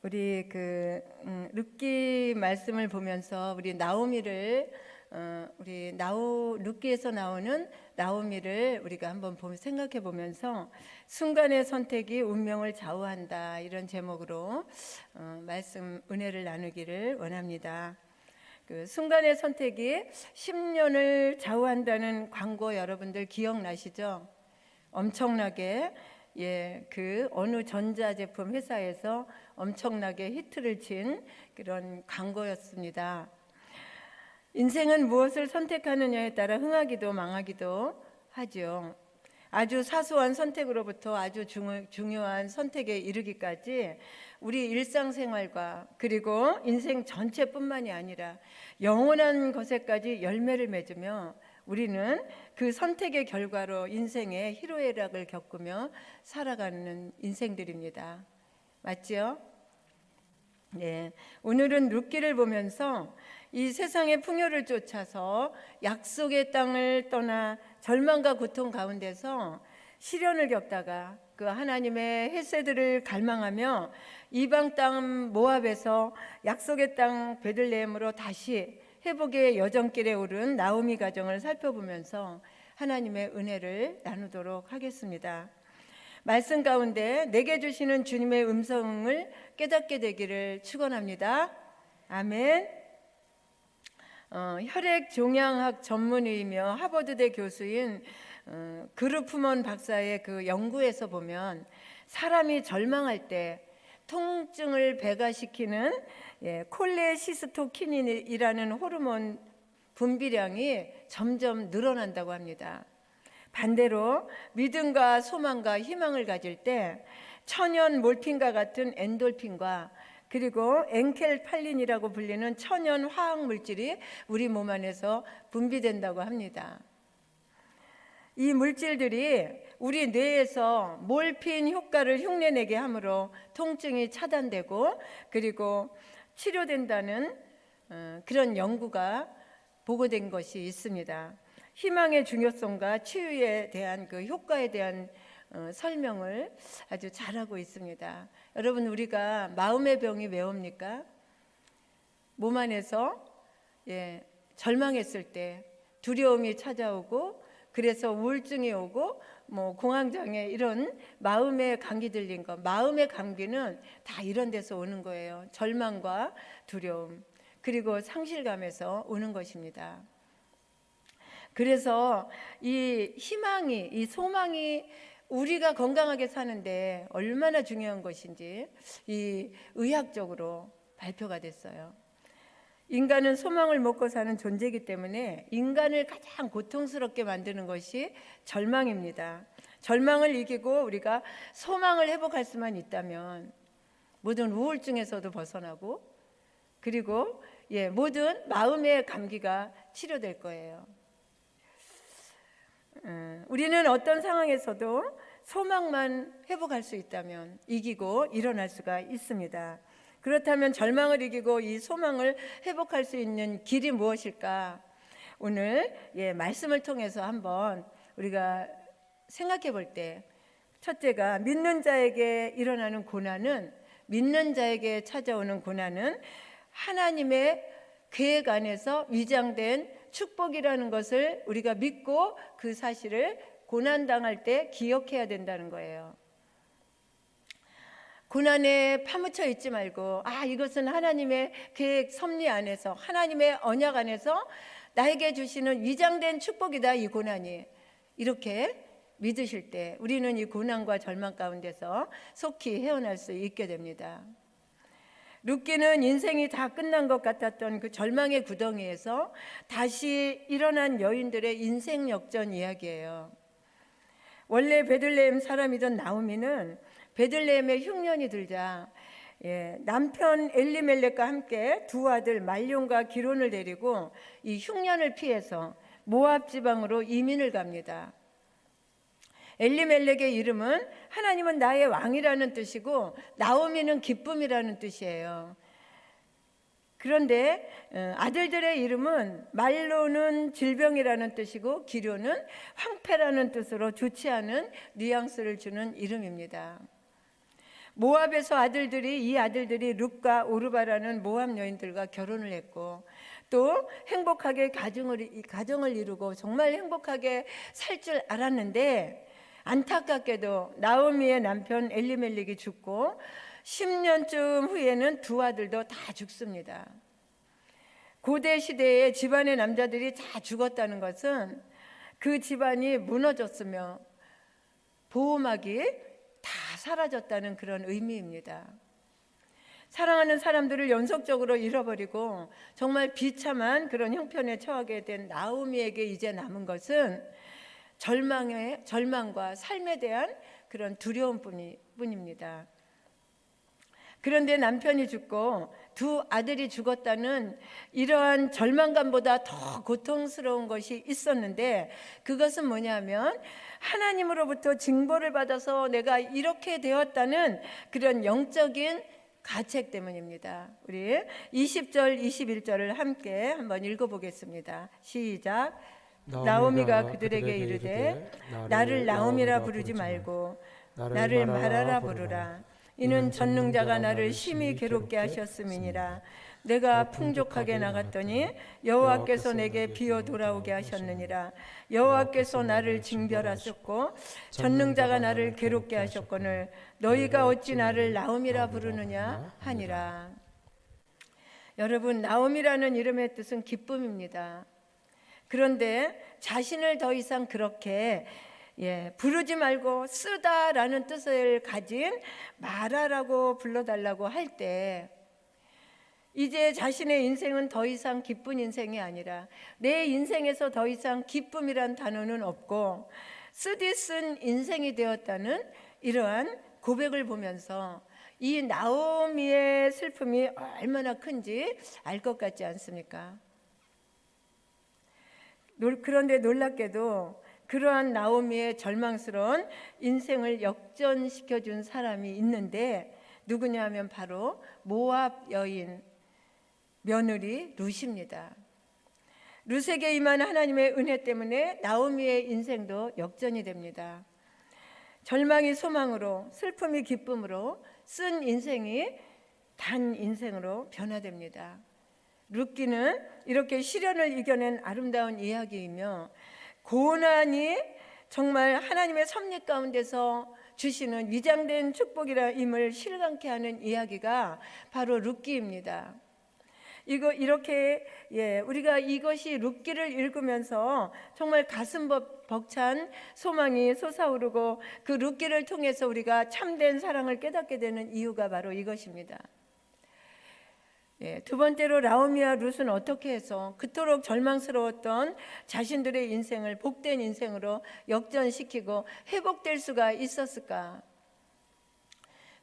우리 룻기 말씀을 보면서 우리 나오미를 룻기에서 나오는 나오미를 우리가 한번 생각해 보면서 순간의 선택이 운명을 좌우한다, 이런 제목으로 말씀 은혜를 나누기를 원합니다. 그 순간의 선택이 10년을 좌우한다는 광고 여러분들 기억나시죠? 엄청나게 그 어느 전자제품 회사에서 엄청나게 히트를 친 그런 광고였습니다. 인생은 무엇을 선택하느냐에 따라 흥하기도 망하기도 하죠. 아주 사소한 선택으로부터 아주 중요한 선택에 이르기까지 우리 일상생활과 그리고 인생 전체뿐만이 아니라 영원한 것에까지 열매를 맺으며 우리는 그 선택의 결과로 인생의 희로애락을 겪으며 살아가는 인생들입니다. 맞죠? 네, 오늘은 룻기를 보면서 이 세상의 풍요를 쫓아서 약속의 땅을 떠나 절망과 고통 가운데서 시련을 겪다가 그 하나님의 헤세드를 갈망하며 이방 땅 모압에서 약속의 땅 베들레헴으로 다시 회복의 여정길에 오른 나오미 가정을 살펴보면서 하나님의 은혜를 나누도록 하겠습니다. 말씀 가운데 내게 주시는 주님의 음성을 깨닫게 되기를 축원합니다. 아멘. 혈액 종양학 전문의이며 하버드대 교수인 그루프먼 박사의 그 연구에서 보면 사람이 절망할 때 통증을 배가시키는 콜레시스토키닌이라는 호르몬 분비량이 점점 늘어난다고 합니다. 반대로 믿음과 소망과 희망을 가질 때 천연 몰핀과 같은 엔돌핀과 그리고 엔켈팔린이라고 불리는 천연 화학 물질이 우리 몸 안에서 분비된다고 합니다. 이 물질들이 우리 뇌에서 몰핀 효과를 흉내내게 하므로 통증이 차단되고 그리고 치료된다는 그런 연구가 보고된 것이 있습니다. 희망의 중요성과 치유에 대한 그 효과에 대한 설명을 아주 잘하고 있습니다. 여러분, 우리가 마음의 병이 왜 옵니까? 몸 안에서 절망했을 때 두려움이 찾아오고 그래서 우울증이 오고 공황장애, 이런 마음의 감기 들린 거, 마음의 감기는 다 이런 데서 오는 거예요. 절망과 두려움 그리고 상실감에서 오는 것입니다. 그래서 이 희망이, 이 소망이 우리가 건강하게 사는데 얼마나 중요한 것인지 이 의학적으로 발표가 됐어요. 인간은 소망을 먹고 사는 존재이기 때문에 인간을 가장 고통스럽게 만드는 것이 절망입니다. 절망을 이기고 우리가 소망을 회복할 수만 있다면 모든 우울증에서도 벗어나고 그리고 모든 마음의 감기가 치료될 거예요. 우리는 어떤 상황에서도 소망만 회복할 수 있다면 이기고 일어날 수가 있습니다. 그렇다면 절망을 이기고 이 소망을 회복할 수 있는 길이 무엇일까? 오늘 말씀을 통해서 한번 우리가 생각해 볼 때, 첫째가 믿는 자에게 일어나는 고난은, 믿는 자에게 찾아오는 고난은 하나님의 계획 안에서 위장된 축복이라는 것을 우리가 믿고 그 사실을 고난당할 때 기억해야 된다는 거예요. 고난에 파묻혀 있지 말고 이것은 하나님의 계획 섭리 안에서, 하나님의 언약 안에서 나에게 주시는 위장된 축복이다, 이 고난이. 이렇게 믿으실 때 우리는 이 고난과 절망 가운데서 속히 헤어날 수 있게 됩니다. 룻기는 인생이 다 끝난 것 같았던 그 절망의 구덩이에서 다시 일어난 여인들의 인생 역전 이야기예요. 원래 베들레헴 사람이던 나오미는 베들레헴에 흉년이 들자 남편 엘리멜렉과 함께 두 아들 말론과 기론을 데리고 이 흉년을 피해서 모압 지방으로 이민을 갑니다. 엘리멜렉의 이름은 하나님은 나의 왕이라는 뜻이고 나오미는 기쁨이라는 뜻이에요. 그런데 아들들의 이름은 말론은 질병이라는 뜻이고 기료는 황폐라는 뜻으로 좋지 않은 뉘앙스를 주는 이름입니다. 모압에서 이 아들들이 룻과 오르바라는 모압 여인들과 결혼을 했고, 또 행복하게 가정을 이루고 정말 행복하게 살 줄 알았는데, 안타깝게도 나오미의 남편 엘리멜렉이 죽고 10년쯤 후에는 두 아들도 다 죽습니다. 고대 시대에 집안의 남자들이 다 죽었다는 것은 그 집안이 무너졌으며 보호막이 다 사라졌다는 그런 의미입니다. 사랑하는 사람들을 연속적으로 잃어버리고 정말 비참한 그런 형편에 처하게 된 나오미에게 이제 남은 것은 절망과 삶에 대한 그런 두려움뿐입니다. 그런데 남편이 죽고 두 아들이 죽었다는 이러한 절망감보다 더 고통스러운 것이 있었는데, 그것은 뭐냐면 하나님으로부터 징벌을 받아서 내가 이렇게 되었다는 그런 영적인 가책 때문입니다. 우리 20절 21절을 함께 한번 읽어보겠습니다. 시작. 나오미가 그들에게 이르되 나를 나오미라 부르지 말고 나를 마라라 부르라. 이는 전능자가 나를 심히 괴롭게 하셨음이니라. 내가 풍족하게 나갔더니 여호와께서 내게 비어 돌아오게 하셨느니라. 여호와께서 나를 징벌하셨고 전능자가 나를 괴롭게 하셨거늘 너희가 어찌 나를 나오미라 부르느냐 하니라. 여러분, 나오미라는 이름의 뜻은 기쁨입니다. 그런데 자신을 더 이상 그렇게 부르지 말고 쓰다라는 뜻을 가진 마라라고 불러달라고 할 때, 이제 자신의 인생은 더 이상 기쁜 인생이 아니라 내 인생에서 더 이상 기쁨이란 단어는 없고 쓰디 쓴 인생이 되었다는 이러한 고백을 보면서 이 나오미의 슬픔이 얼마나 큰지 알 것 같지 않습니까? 그런데 놀랍게도 그러한 나오미의 절망스러운 인생을 역전시켜준 사람이 있는데, 누구냐 하면 바로 모압 여인 며느리 룻입니다. 룻에게 임한 하나님의 은혜 때문에 나오미의 인생도 역전이 됩니다. 절망이 소망으로, 슬픔이 기쁨으로 쓴 인생이 단 인생으로 변화됩니다. 룻기는 이렇게 시련을 이겨낸 아름다운 이야기이며, 고난이 정말 하나님의 섭리 가운데서 주시는 위장된 축복이라임을 실감케 하는 이야기가 바로 룻기입니다. 이렇게 우리가 이것이 룻기를 읽으면서 정말 가슴 벅찬 소망이 솟아오르고, 그 룻기를 통해서 우리가 참된 사랑을 깨닫게 되는 이유가 바로 이것입니다. 두 번째로 나오미와 룻은 어떻게 해서 그토록 절망스러웠던 자신들의 인생을 복된 인생으로 역전시키고 회복될 수가 있었을까?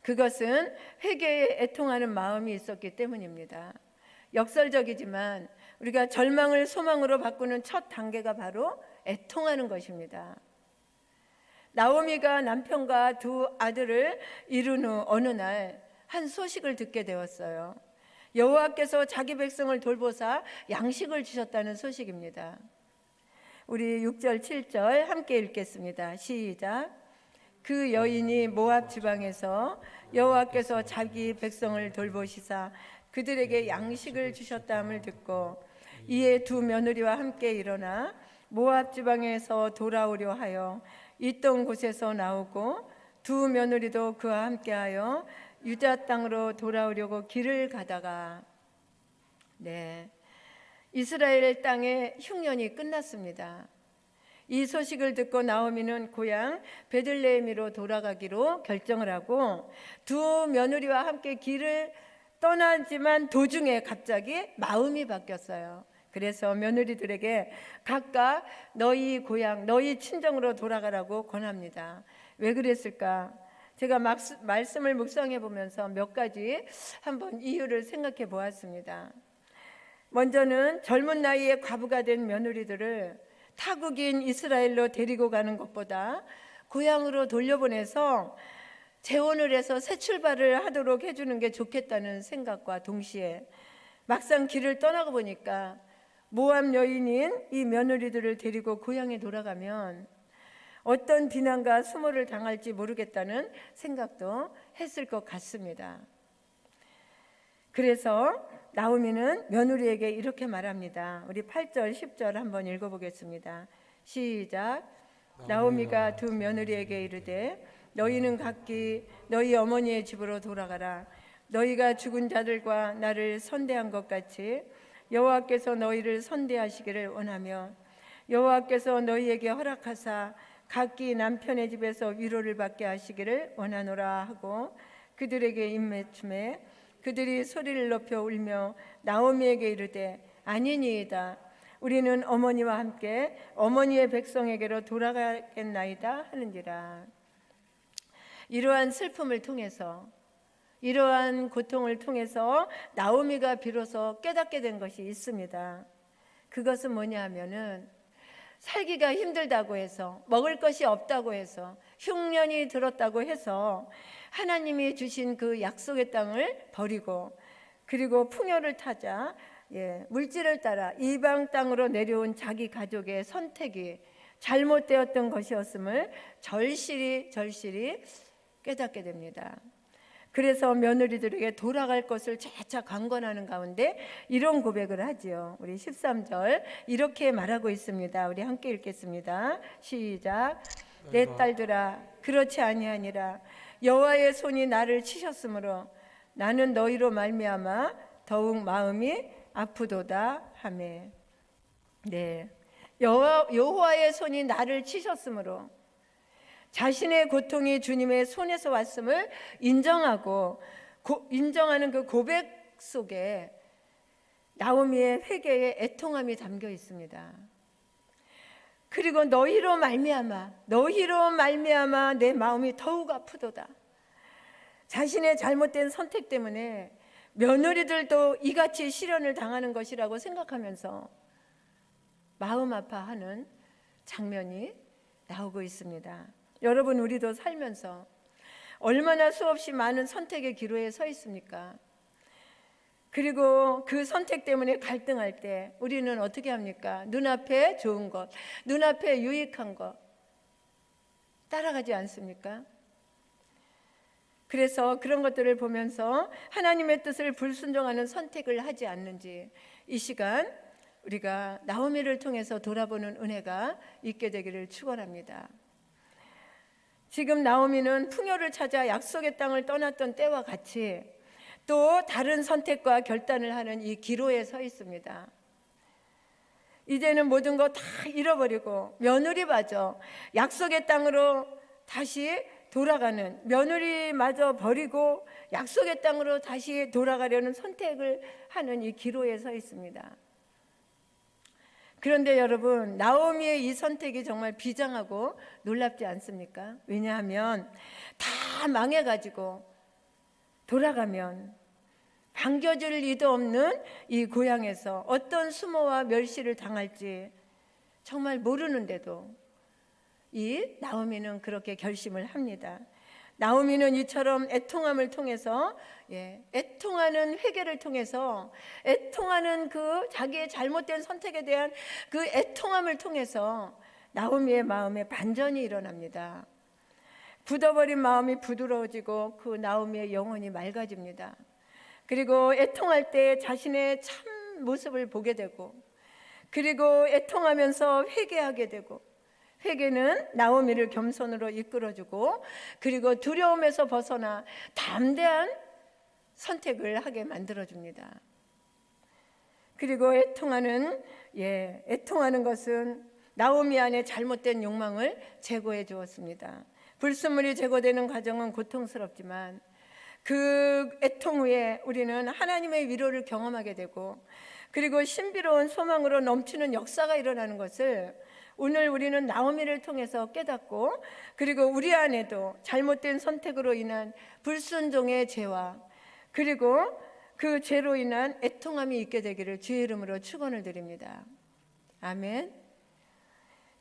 그것은 회개에 애통하는 마음이 있었기 때문입니다. 역설적이지만 우리가 절망을 소망으로 바꾸는 첫 단계가 바로 애통하는 것입니다. 나오미가 남편과 두 아들을 이룬 후 어느 날 한 소식을 듣게 되었어요. 여호와께서 자기 백성을 돌보사 양식을 주셨다는 소식입니다. 우리 6절 7절 함께 읽겠습니다. 시작. 그 여인이 모압 지방에서 여호와께서 자기 백성을 돌보시사 그들에게 양식을 주셨다함을 듣고 이에 두 며느리와 함께 일어나 모압 지방에서 돌아오려 하여 있던 곳에서 나오고 두 며느리도 그와 함께하여 유다 땅으로 돌아오려고 길을 가다가 이스라엘 땅의 흉년이 끝났습니다. 이 소식을 듣고 나오미는 고향 베들레헴으로 돌아가기로 결정을 하고 두 며느리와 함께 길을 떠나지만 도중에 갑자기 마음이 바뀌었어요. 그래서 며느리들에게 각각 너희 고향, 너희 친정으로 돌아가라고 권합니다. 왜 그랬을까? 제가 말씀을 묵상해 보면서 몇 가지 한번 이유를 생각해 보았습니다. 먼저는 젊은 나이에 과부가 된 며느리들을 타국인 이스라엘로 데리고 가는 것보다 고향으로 돌려보내서 재혼을 해서 새 출발을 하도록 해주는 게 좋겠다는 생각과 동시에 막상 길을 떠나고 보니까 모압 여인인 이 며느리들을 데리고 고향에 돌아가면 어떤 비난과 수모를 당할지 모르겠다는 생각도 했을 것 같습니다. 그래서 나오미는 며느리에게 이렇게 말합니다. 우리 8절 10절 한번 읽어보겠습니다. 시작. 나오미가 두 며느리에게 이르되 너희는 각기 너희 어머니의 집으로 돌아가라. 너희가 죽은 자들과 나를 선대한 것 같이 여호와께서 너희를 선대하시기를 원하며 여호와께서 너희에게 허락하사 각기 남편의 집에서 위로를 받게 하시기를 원하노라 하고 그들에게 임매춤에 그들이 소리를 높여 울며 나오미에게 이르되 아니니이다. 우리는 어머니와 함께 어머니의 백성에게로 돌아가겠나이다 하는지라. 이러한 슬픔을 통해서, 이러한 고통을 통해서 나오미가 비로소 깨닫게 된 것이 있습니다. 그것은 뭐냐 하면은 살기가 힘들다고 해서, 먹을 것이 없다고 해서, 흉년이 들었다고 해서 하나님이 주신 그 약속의 땅을 버리고, 그리고 풍요를 타자 물질을 따라 이방 땅으로 내려온 자기 가족의 선택이 잘못되었던 것이었음을 절실히 깨닫게 됩니다. 그래서 며느리들에게 돌아갈 것을 재차 강권하는 가운데 이런 고백을 하지요. 우리 13절 이렇게 말하고 있습니다. 우리 함께 읽겠습니다. 시작. 내 딸들아 그렇지 아니하니라. 여호와의 손이 나를 치셨으므로 나는 너희로 말미암아 더욱 마음이 아프도다 하매. 네, 여호와의 손이 나를 치셨으므로 자신의 고통이 주님의 손에서 왔음을 인정하고 인정하는 그 고백 속에 나오미의 회개의 애통함이 담겨 있습니다. 그리고 너희로 말미암아 내 마음이 더욱 아프도다. 자신의 잘못된 선택 때문에 며느리들도 이같이 시련을 당하는 것이라고 생각하면서 마음 아파하는 장면이 나오고 있습니다. 여러분, 우리도 살면서 얼마나 수없이 많은 선택의 기로에 서 있습니까? 그리고 그 선택 때문에 갈등할 때 우리는 어떻게 합니까? 눈앞에 좋은 것, 눈앞에 유익한 것 따라가지 않습니까? 그래서 그런 것들을 보면서 하나님의 뜻을 불순종하는 선택을 하지 않는지 이 시간 우리가 나오미를 통해서 돌아보는 은혜가 있게 되기를 축원합니다. 지금 나오미는 풍요를 찾아 약속의 땅을 떠났던 때와 같이 또 다른 선택과 결단을 하는 이 기로에 서 있습니다. 이제는 모든 거 다 잃어버리고 며느리마저 약속의 땅으로 다시 돌아가는, 며느리마저 버리고 약속의 땅으로 다시 돌아가려는 선택을 하는 이 기로에 서 있습니다. 그런데 여러분, 나오미의 이 선택이 정말 비장하고 놀랍지 않습니까? 왜냐하면 다 망해가지고 돌아가면 반겨줄 리도 없는 이 고향에서 어떤 수모와 멸시를 당할지 정말 모르는데도 이 나오미는 그렇게 결심을 합니다. 나오미는 이처럼 애통함을 통해서 애통하는 회개를 통해서 애통하는 그 자기의 잘못된 선택에 대한 그 애통함을 통해서 나오미의 마음에 반전이 일어납니다. 굳어버린 마음이 부드러워지고 그 나오미의 영혼이 맑아집니다. 그리고 애통할 때 자신의 참 모습을 보게 되고, 그리고 애통하면서 회개하게 되고, 회개는 나오미를 겸손으로 이끌어주고, 그리고 두려움에서 벗어나 담대한 선택을 하게 만들어줍니다. 그리고 애통하는 것은 나오미 안에 잘못된 욕망을 제거해 주었습니다. 불순물이 제거되는 과정은 고통스럽지만 그 애통 후에 우리는 하나님의 위로를 경험하게 되고, 그리고 신비로운 소망으로 넘치는 역사가 일어나는 것을 오늘 우리는 나오미를 통해서 깨닫고, 그리고 우리 안에도 잘못된 선택으로 인한 불순종의 죄와 그리고 그 죄로 인한 애통함이 있게 되기를 주의 이름으로 축원을 드립니다. 아멘.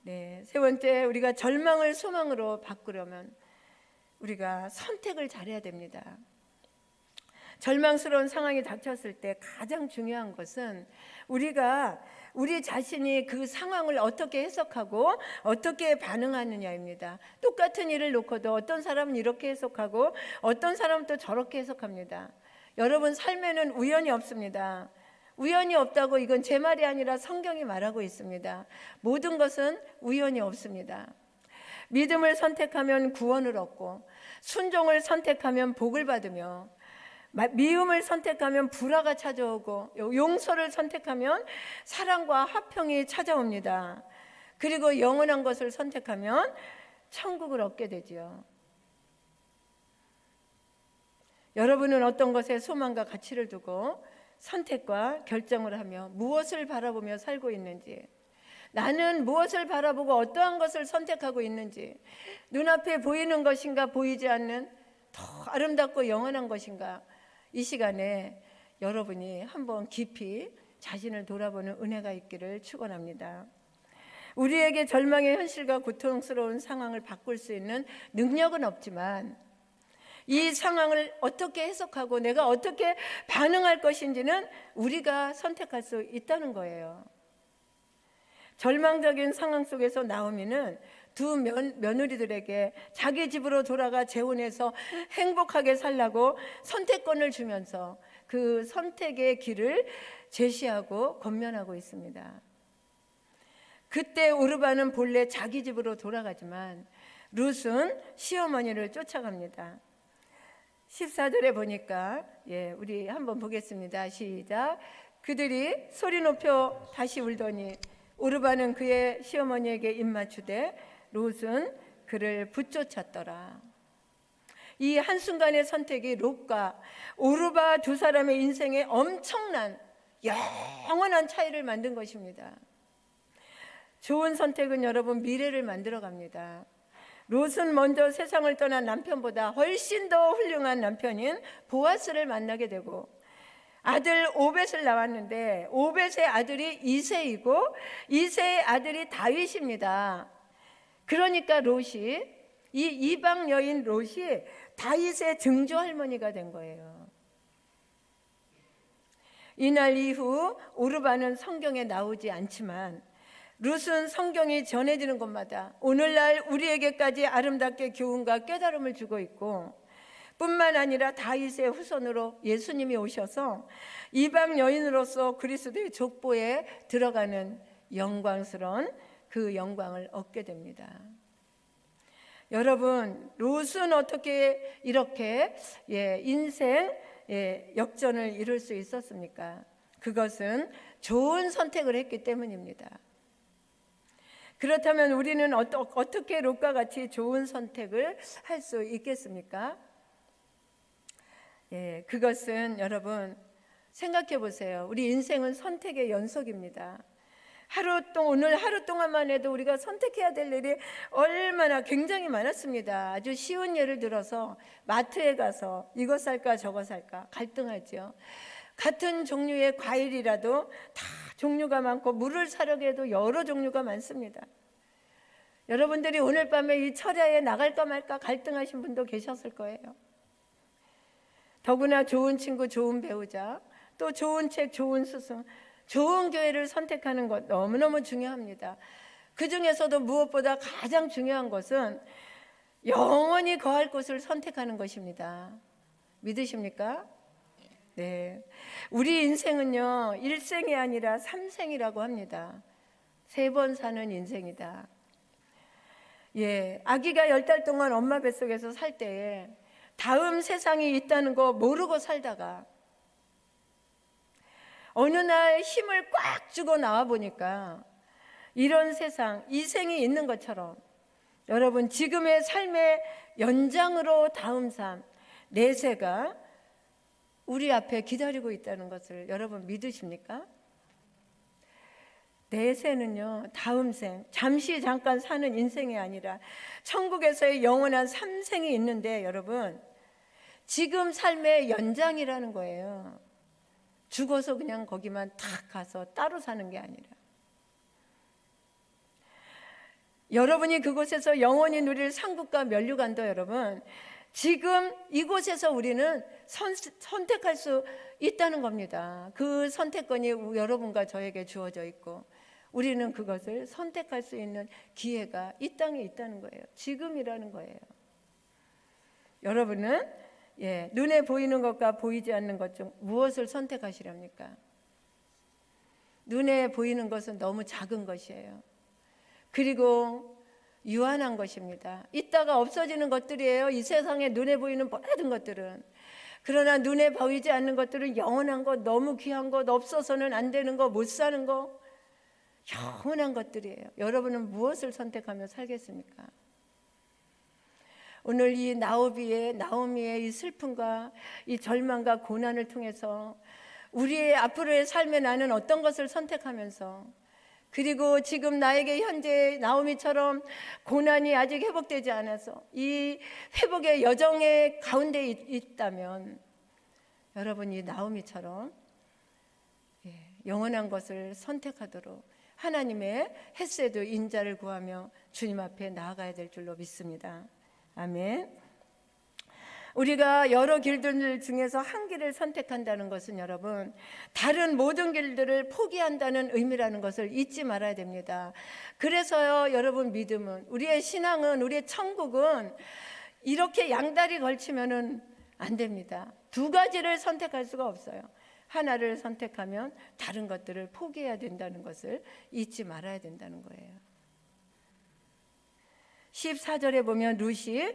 세 번째, 우리가 절망을 소망으로 바꾸려면 우리가 선택을 잘해야 됩니다. 절망스러운 상황이 닥쳤을 때 가장 중요한 것은 우리 자신이 그 상황을 어떻게 해석하고 어떻게 반응하느냐입니다. 똑같은 일을 놓고도 어떤 사람은 이렇게 해석하고 어떤 사람은 또 저렇게 해석합니다. 여러분, 삶에는 우연이 없습니다. 우연이 없다고 이건 제 말이 아니라 성경이 말하고 있습니다. 모든 것은 우연이 없습니다. 믿음을 선택하면 구원을 얻고, 순종을 선택하면 복을 받으며, 미움을 선택하면 불화가 찾아오고, 용서를 선택하면 사랑과 화평이 찾아옵니다. 그리고 영원한 것을 선택하면 천국을 얻게 되지요. 여러분은 어떤 것에 소망과 가치를 두고 선택과 결정을 하며 무엇을 바라보며 살고 있는지, 나는 무엇을 바라보고 어떠한 것을 선택하고 있는지, 눈앞에 보이는 것인가 보이지 않는 더 아름답고 영원한 것인가, 이 시간에 여러분이 한번 깊이 자신을 돌아보는 은혜가 있기를 축원합니다. 우리에게 절망의 현실과 고통스러운 상황을 바꿀 수 있는 능력은 없지만 이 상황을 어떻게 해석하고 내가 어떻게 반응할 것인지는 우리가 선택할 수 있다는 거예요. 절망적인 상황 속에서 나오미는 두 며느리들에게 자기 집으로 돌아가 재혼해서 행복하게 살라고 선택권을 주면서 그 선택의 길을 제시하고 권면하고 있습니다. 그때 오르바는 본래 자기 집으로 돌아가지만 룻은 시어머니를 쫓아갑니다. 14절에 보니까 우리 한번 보겠습니다. 시작. 그들이 소리 높여 다시 울더니 오르바는 그의 시어머니에게 입맞추되 롯은 그를 붙쫓았더라. 이 한순간의 선택이 롯과 오르바 두 사람의 인생에 엄청난 영원한 차이를 만든 것입니다. 좋은 선택은 여러분 미래를 만들어 갑니다. 롯은 먼저 세상을 떠난 남편보다 훨씬 더 훌륭한 남편인 보아스를 만나게 되고, 아들 오벳을 낳았는데 오벳의 아들이 이새이고 이새의 아들이 다윗입니다. 그러니까 롯이, 이 이방 여인 롯이 다윗의 증조 할머니가 된 거예요. 이날 이후 오르바는 성경에 나오지 않지만 룻은 성경이 전해지는 곳마다 오늘날 우리에게까지 아름답게 교훈과 깨달음을 주고 있고, 뿐만 아니라 다윗의 후손으로 예수님이 오셔서 이방 여인으로서 그리스도의 족보에 들어가는 영광스러운 그 영광을 얻게 됩니다. 여러분, 롯은 어떻게 이렇게 인생 역전을 이룰 수 있었습니까? 그것은 좋은 선택을 했기 때문입니다. 그렇다면 우리는 어떻게 롯과 같이 좋은 선택을 할 수 있겠습니까? 그것은 생각해 보세요. 우리 인생은 선택의 연속입니다. 오늘 하루 동안만 해도 우리가 선택해야 될 일이 얼마나 굉장히 많았습니다. 아주 쉬운 예를 들어서 마트에 가서 이거 살까 저거 살까 갈등하죠. 같은 종류의 과일이라도 다 종류가 많고, 물을 사려고 해도 여러 종류가 많습니다. 여러분들이 오늘 밤에 이 철야에 나갈까 말까 갈등하신 분도 계셨을 거예요. 더구나 좋은 친구, 좋은 배우자, 또 좋은 책, 좋은 스승, 좋은 교회를 선택하는 것 너무너무 중요합니다. 그 중에서도 무엇보다 가장 중요한 것은 영원히 거할 곳을 선택하는 것입니다. 믿으십니까? 네. 우리 인생은요, 일생이 아니라 삼생이라고 합니다. 3번 사는 인생이다. 아기가 10달 동안 엄마 뱃속에서 살 때에 다음 세상이 있다는 거 모르고 살다가 어느 날 힘을 꽉 주고 나와 보니까 이런 세상, 이 생이 있는 것처럼 여러분, 지금의 삶의 연장으로 다음 삶, 내세가 우리 앞에 기다리고 있다는 것을 여러분 믿으십니까? 내세는요, 다음 생, 잠깐 사는 인생이 아니라 천국에서의 영원한 3생이 있는데, 여러분, 지금 삶의 연장이라는 거예요. 죽어서 그냥 거기만 탁 가서 따로 사는 게 아니라, 여러분이 그곳에서 영원히 누릴 상급과 면류관도 여러분, 지금 이곳에서 우리는 선택할 수 있다는 겁니다. 그 선택권이 여러분과 저에게 주어져 있고 우리는 그것을 선택할 수 있는 기회가 이 땅에 있다는 거예요. 지금이라는 거예요. 여러분은 눈에 보이는 것과 보이지 않는 것 중 무엇을 선택하시렵니까? 눈에 보이는 것은 너무 작은 것이에요. 그리고 유한한 것입니다. 있다가 없어지는 것들이에요. 이 세상에 눈에 보이는 모든 것들은. 그러나 눈에 보이지 않는 것들은 영원한 것, 너무 귀한 것, 없어서는 안 되는 것, 못 사는 것, 영원한 것들이에요. 여러분은 무엇을 선택하며 살겠습니까? 오늘 이 나오미의 이 슬픔과 이 절망과 고난을 통해서 우리의 앞으로의 삶에 나는 어떤 것을 선택하면서, 그리고 지금 나에게 현재 나오미처럼 고난이 아직 회복되지 않아서 이 회복의 여정의 가운데 있다면 여러분이 나오미처럼 영원한 것을 선택하도록 하나님의 헤세드 인자를 구하며 주님 앞에 나아가야 될 줄로 믿습니다. 아멘. 우리가 여러 길들 중에서 한 길을 선택한다는 것은 여러분, 다른 모든 길들을 포기한다는 의미라는 것을 잊지 말아야 됩니다. 그래서요, 여러분, 믿음은, 우리의 신앙은, 우리의 천국은 이렇게 양다리 걸치면은 안 됩니다. 두 가지를 선택할 수가 없어요. 하나를 선택하면 다른 것들을 포기해야 된다는 것을 잊지 말아야 된다는 거예요. 14절에 보면 룻이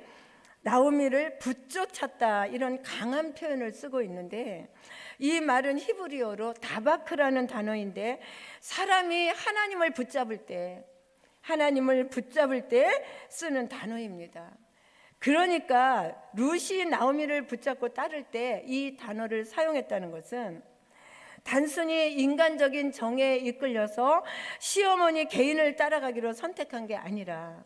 나오미를 붙쫓았다, 이런 강한 표현을 쓰고 있는데, 이 말은 히브리어로 다바크라는 단어인데, 사람이 하나님을 붙잡을 때 쓰는 단어입니다. 그러니까 룻이 나오미를 붙잡고 따를 때 이 단어를 사용했다는 것은 단순히 인간적인 정에 이끌려서 시어머니 개인을 따라가기로 선택한 게 아니라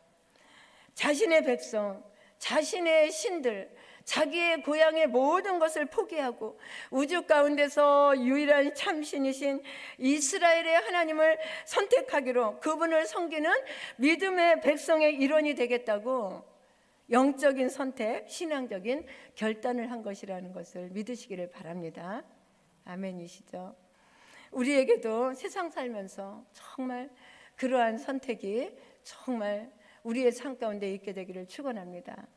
자신의 백성, 자신의 신들, 자기의 고향의 모든 것을 포기하고 우주 가운데서 유일한 참신이신 이스라엘의 하나님을 선택하기로, 그분을 섬기는 믿음의 백성의 일원이 되겠다고 영적인 선택, 신앙적인 결단을 한 것이라는 것을 믿으시기를 바랍니다. 아멘이시죠? 우리에게도 세상 살면서 정말 그러한 선택이 정말 우리의 삶 가운데 있게 되기를 축원합니다.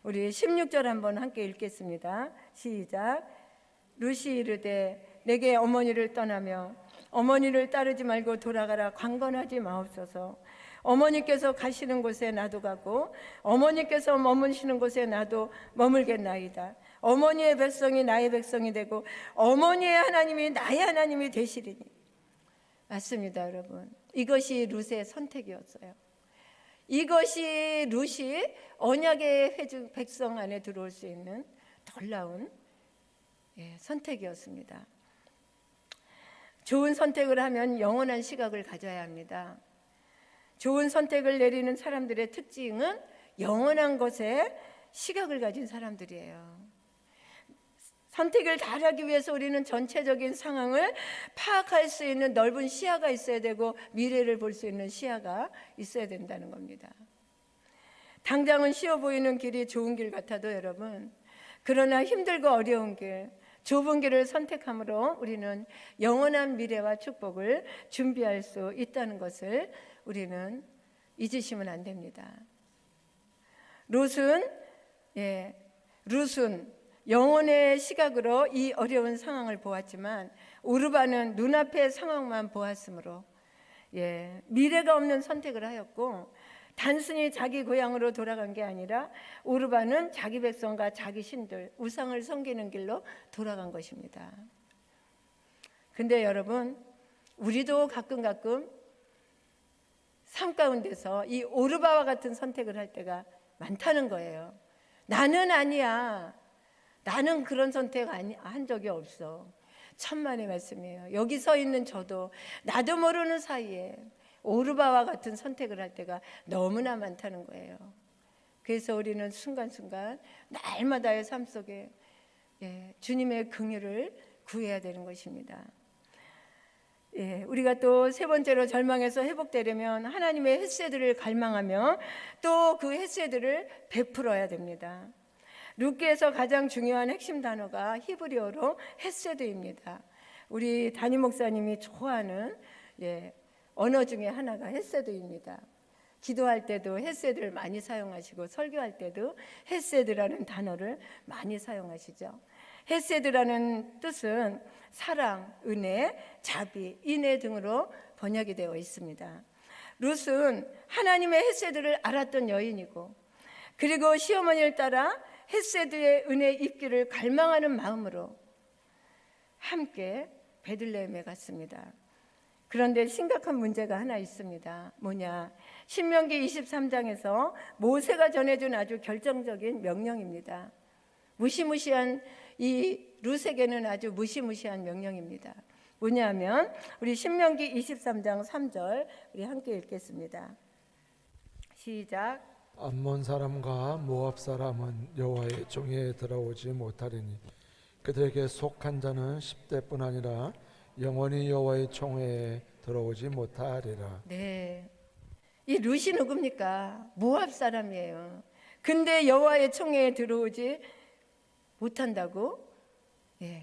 우리 16절 한번 함께 읽겠습니다. 시작. 룻이 이르되 내게 어머니를 떠나며 어머니를 따르지 말고 돌아가라. 강건하지 마옵소서. 어머니께서 가시는 곳에 나도 가고 어머니께서 머무시는 곳에 나도 머물겠나이다. 어머니의 백성이 나의 백성이 되고 어머니의 하나님이 나의 하나님이 되시리니. 맞습니다, 여러분. 이것이 룻의 선택이었어요. 이것이 룻이 언약의 백성 안에 들어올 수 있는 놀라운 선택이었습니다. 좋은 선택을 하면 영원한 시각을 가져야 합니다. 좋은 선택을 내리는 사람들의 특징은 영원한 것에 시각을 가진 사람들이에요. 선택을 잘하기 위해서 우리는 전체적인 상황을 파악할 수 있는 넓은 시야가 있어야 되고 미래를 볼 수 있는 시야가 있어야 된다는 겁니다. 당장은 쉬워 보이는 길이 좋은 길 같아도 여러분, 그러나 힘들고 어려운 길, 좁은 길을 선택함으로 우리는 영원한 미래와 축복을 준비할 수 있다는 것을 우리는 잊으시면 안 됩니다. 룻은 영혼의 시각으로 이 어려운 상황을 보았지만 오르바는 눈앞의 상황만 보았으므로 미래가 없는 선택을 하였고, 단순히 자기 고향으로 돌아간 게 아니라 오르바는 자기 백성과 자기 신들, 우상을 섬기는 길로 돌아간 것입니다. 근데 여러분, 우리도 가끔 삶 가운데서 이 오르바와 같은 선택을 할 때가 많다는 거예요. 나는 아니야. 나는 그런 선택 한 적이 없어. 천만의 말씀이에요. 여기 서 있는 저도 나도 모르는 사이에 오르바와 같은 선택을 할 때가 너무나 많다는 거예요. 그래서 우리는 순간순간 날마다의 삶 속에 주님의 긍휼을 구해야 되는 것입니다. 우리가 또 세 번째로 절망에서 회복되려면 하나님의 헤세드를 갈망하며 또 그 헤세드를 베풀어야 됩니다. 룻기에서 가장 중요한 핵심 단어가 히브리어로 헤세드입니다. 우리 담임 목사님이 좋아하는 언어 중에 하나가 헤세드입니다. 기도할 때도 헤세드를 많이 사용하시고 설교할 때도 헤세드라는 단어를 많이 사용하시죠. 헤세드라는 뜻은 사랑, 은혜, 자비, 인애 등으로 번역이 되어 있습니다. 룻은 하나님의 헤세드를 알았던 여인이고, 그리고 시어머니를 따라 헤세드의 은혜 입기를 갈망하는 마음으로 함께 베들레헴에 갔습니다. 그런데 심각한 문제가 하나 있습니다. 뭐냐? 신명기 23장에서 모세가 전해준 아주 결정적인 명령입니다. 무시무시한 이 룻에게는 아주 무시무시한 명령입니다. 뭐냐면 우리 신명기 23장 3절 우리 함께 읽겠습니다. 시작. 암몬 사람과 모압 사람은 여호와의 종에 들어오지 못하리니 그들에게 속한 자는 10대뿐 아니라 영원히 여호와의 총회에 들어오지 못하리라. 네, 이 룻이 누굽니까? 모압 사람이에요. 근데 여호와의 총회에 들어오지 못한다고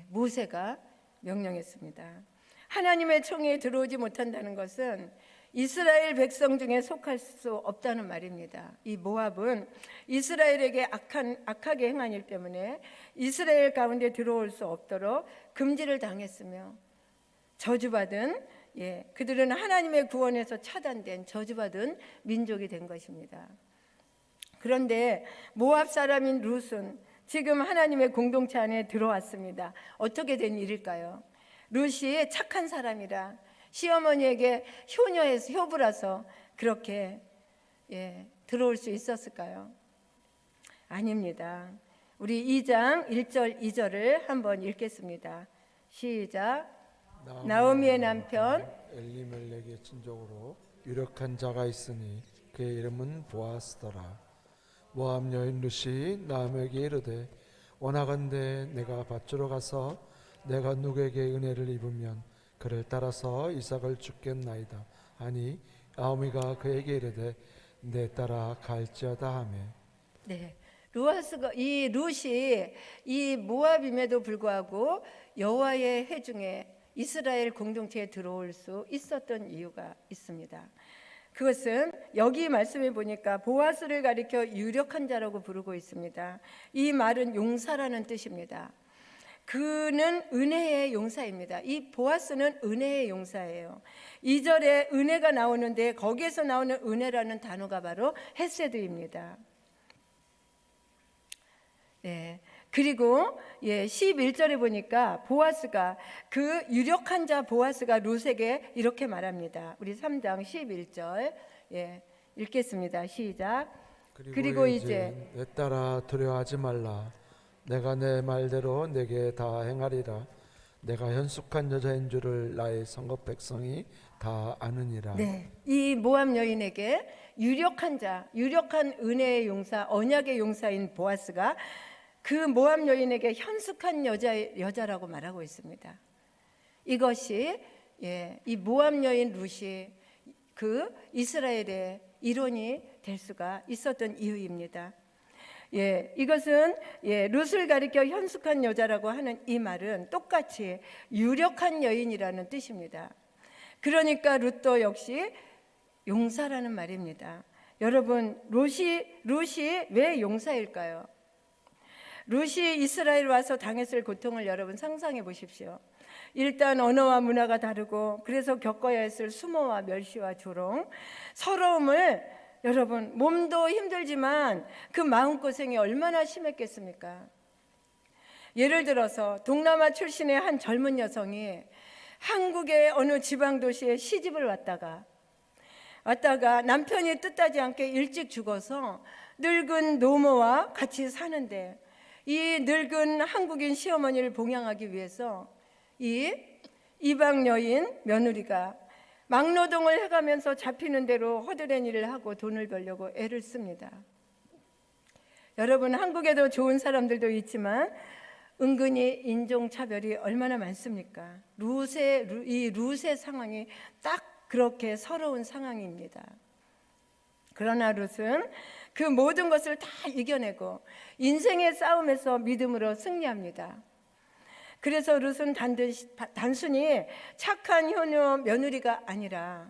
모세가 명령했습니다. 하나님의 총회에 들어오지 못한다는 것은 이스라엘 백성 중에 속할 수 없다는 말입니다. 이 모압은 이스라엘에게 악하게 행한 일 때문에 이스라엘 가운데 들어올 수 없도록 금지를 당했으며 저주받은 그들은 하나님의 구원에서 차단된 저주받은 민족이 된 것입니다. 그런데 모압 사람인 룻은 지금 하나님의 공동체 안에 들어왔습니다. 어떻게 된 일일까요? 룻이 착한 사람이라 시어머니에게 효부라서 그렇게 들어올 수 있었을까요? 아닙니다. 우리 2장 1절 2절을 한번 읽겠습니다. 시작. 나오미의 남편 엘리멜렉의 친족으로 유력한 자가 있으니 그의 이름은 보아스더라. 모압 여인 룻이 나오미에게 이르되 원하건대 내가 밭주러 가서 내가 누구에게 은혜를 입으면 그를 따라서 이삭을 죽겠나이다 하니 나오미가 그에게 이르되 내 따라 갈지어다 하매. 이 룻이 이 모압임에도 불구하고 여호와의 회중에 이스라엘 공동체에 들어올 수 있었던 이유가 있습니다. 그것은 여기 말씀해 보니까 보아스를 가리켜 유력한 자라고 부르고 있습니다. 이 말은 용사라는 뜻입니다. 그는 은혜의 용사입니다. 이 보아스는 은혜의 용사예요. 2절에 은혜가 나오는데 거기에서 나오는 은혜라는 단어가 바로 헤세드입니다. 그리고 11절에 보니까 보아스가 그 유력한 자 보아스가 룻에게 이렇게 말합니다. 우리 3장 11절 읽겠습니다. 시작. 그리고 이제 내 따라 두려워하지 말라. 내가 내 말대로 내게 다 행하리라. 내가 현숙한 여자인 줄을 나의 성읍 백성이 다 아느니라. 이 모압 여인에게 유력한 자, 유력한 은혜의 용사, 언약의 용사인 보아스가 그 모압 여인에게 현숙한 여자라고 말하고 있습니다. 이것이 이 모압 여인 룻이 그 이스라엘의 일원이 될 수가 있었던 이유입니다. 이것은 룻을 가리켜 현숙한 여자라고 하는 이 말은 똑같이 유력한 여인이라는 뜻입니다. 그러니까 룻도 역시 용사라는 말입니다. 여러분, 룻이 왜 용사일까요? 룻이 이스라엘 와서 당했을 고통을 여러분 상상해 보십시오. 일단 언어와 문화가 다르고 그래서 겪어야 했을 수모와 멸시와 조롱, 서러움을 여러분 몸도 힘들지만 그 마음고생이 얼마나 심했겠습니까? 예를 들어서 동남아 출신의 한 젊은 여성이 한국의 어느 지방 도시에 시집을 왔다가 남편이 뜻하지 않게 일찍 죽어서 늙은 노모와 같이 사는데 이 늙은 한국인 시어머니를 봉양하기 위해서 이 이방 여인 며느리가 막노동을 해가면서 잡히는 대로 허드렛 일을 하고 돈을 벌려고 애를 씁니다. 여러분, 한국에도 좋은 사람들도 있지만 은근히 인종차별이 얼마나 많습니까? 룻의 상황이 딱 그렇게 서러운 상황입니다. 그러나 룻은 그 모든 것을 다 이겨내고 인생의 싸움에서 믿음으로 승리합니다. 그래서 룻은 단순히 착한 효녀 며느리가 아니라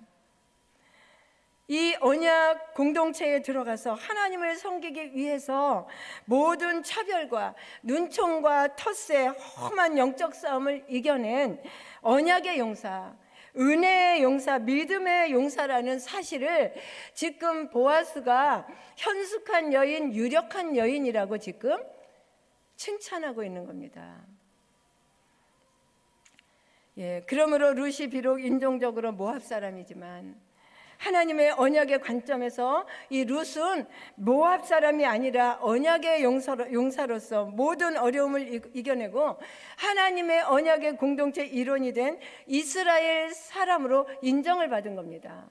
이 언약 공동체에 들어가서 하나님을 섬기기 위해서 모든 차별과 눈총과 텃세 험한 영적 싸움을 이겨낸 언약의 용사, 은혜의 용사, 믿음의 용사라는 사실을 지금 보아스가 현숙한 여인, 유력한 여인이라고 지금 칭찬하고 있는 겁니다. 그러므로 룻이 비록 인종적으로 모압 사람이지만 하나님의 언약의 관점에서 이 룻은 모압 사람이 아니라 언약의 용사로서 모든 어려움을 이겨내고 하나님의 언약의 공동체 일원이 된 이스라엘 사람으로 인정을 받은 겁니다.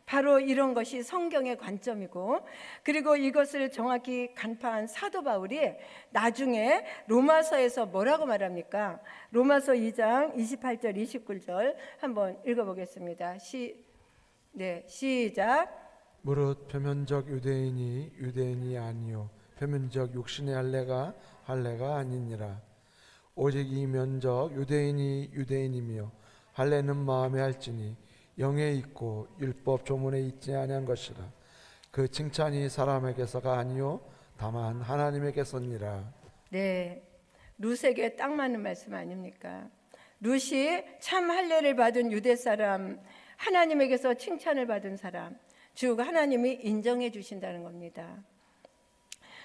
바로 이런 것이 성경의 관점이고, 그리고 이것을 정확히 간파한 사도 바울이 나중에 로마서에서 뭐라고 말합니까? 로마서 2장 28절 29절 한번 읽어보겠습니다. 시작. 무릇 표면적 유대인이 아니요 표면적 육신의 할례가 아니니라. 오직 이 면적 유대인이 유대인이며 할례는 마음에 할지니 영에 있고 율법 조문에 있지 아니한 것이라. 그 칭찬이 사람에게서가 아니요 다만 하나님에게서니라. 네, 룻에게 딱 맞는 말씀 아닙니까? 룻이 참 할례를 받은 유대 사람, 하나님에게서 칭찬을 받은 사람, 즉 하나님이 인정해 주신다는 겁니다.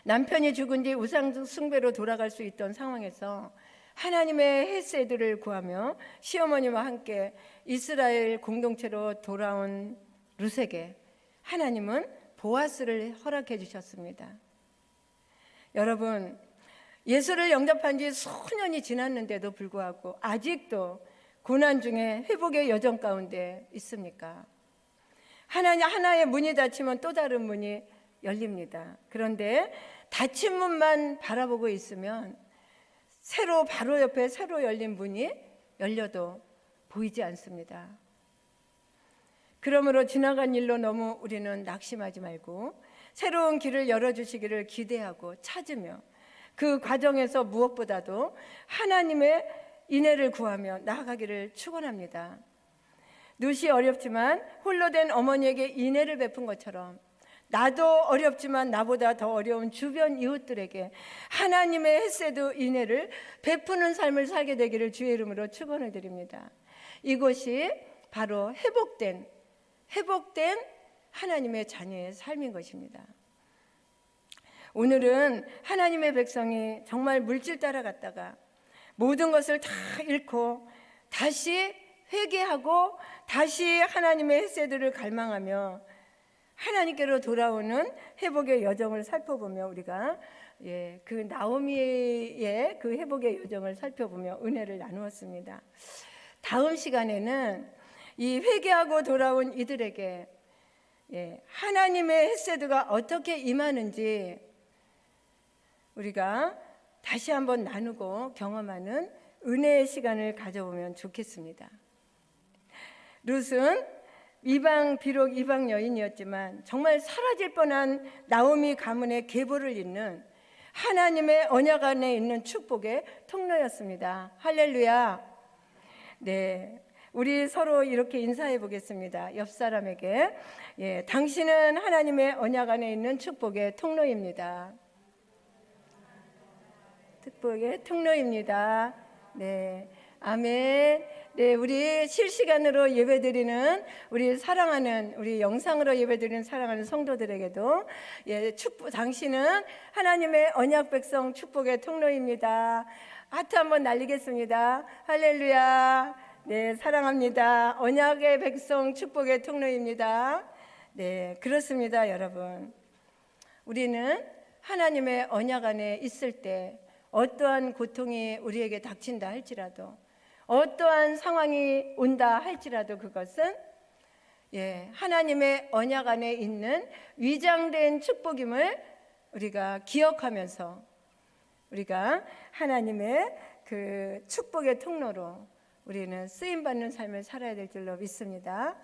남편이 죽은 뒤 우상 숭배로 돌아갈 수 있던 상황에서 하나님의 헤세드를 구하며 시어머니와 함께 이스라엘 공동체로 돌아온 룻에게 하나님은 보아스를 허락해 주셨습니다. 여러분, 예수를 영접한 지 수년이 지났는데도 불구하고 아직도 고난 중에 회복의 여정 가운데 있습니까? 하나의 문이 닫히면 또 다른 문이 열립니다. 그런데 닫힌 문만 바라보고 있으면 바로 옆에 새로 열린 문이 열려도 보이지 않습니다. 그러므로 지나간 일로 너무 우리는 낙심하지 말고 새로운 길을 열어주시기를 기대하고 찾으며 그 과정에서 무엇보다도 하나님의 인애를 구하며 나아가기를 축원합니다. 룻이 어렵지만 홀로 된 어머니에게 인애를 베푼 것처럼 나도 어렵지만 나보다 더 어려운 주변 이웃들에게 하나님의 헤세드 인애를 베푸는 삶을 살게 되기를 주의 이름으로 축원을 드립니다. 이것이 바로 회복된 하나님의 자녀의 삶인 것입니다. 오늘은 하나님의 백성이 정말 물질 따라갔다가 모든 것을 다 잃고 다시 회개하고 다시 하나님의 헤세드를 갈망하며 하나님께로 돌아오는 회복의 여정을 살펴보며 우리가 그 나오미의 그 회복의 여정을 살펴보며 은혜를 나누었습니다. 다음 시간에는 이 회개하고 돌아온 이들에게 하나님의 헤세드가 어떻게 임하는지 우리가 다시 한번 나누고 경험하는 은혜의 시간을 가져보면 좋겠습니다. 룻은 비록 이방 여인이었지만 정말 사라질 뻔한 나오미 가문의 계보를 잇는 하나님의 언약 안에 있는 축복의 통로였습니다. 할렐루야. 네, 우리 서로 이렇게 인사해 보겠습니다. 옆 사람에게 당신은 하나님의 언약 안에 있는 축복의 통로입니다. 축복의 통로입니다. 네, 아멘. 네, 우리 실시간으로 예배드리는 우리 사랑하는 우리 영상으로 예배드리는 사랑하는 성도들에게도 당신은 하나님의 언약 백성 축복의 통로입니다. 하트 한번 날리겠습니다. 할렐루야. 네, 사랑합니다. 언약의 백성 축복의 통로입니다. 네, 그렇습니다, 여러분. 우리는 하나님의 언약 안에 있을 때 어떠한 고통이 우리에게 닥친다 할지라도 어떠한 상황이 온다 할지라도 그것은 하나님의 언약 안에 있는 위장된 축복임을 우리가 기억하면서 우리가 하나님의 그 축복의 통로로 우리는 쓰임받는 삶을 살아야 될 줄로 믿습니다.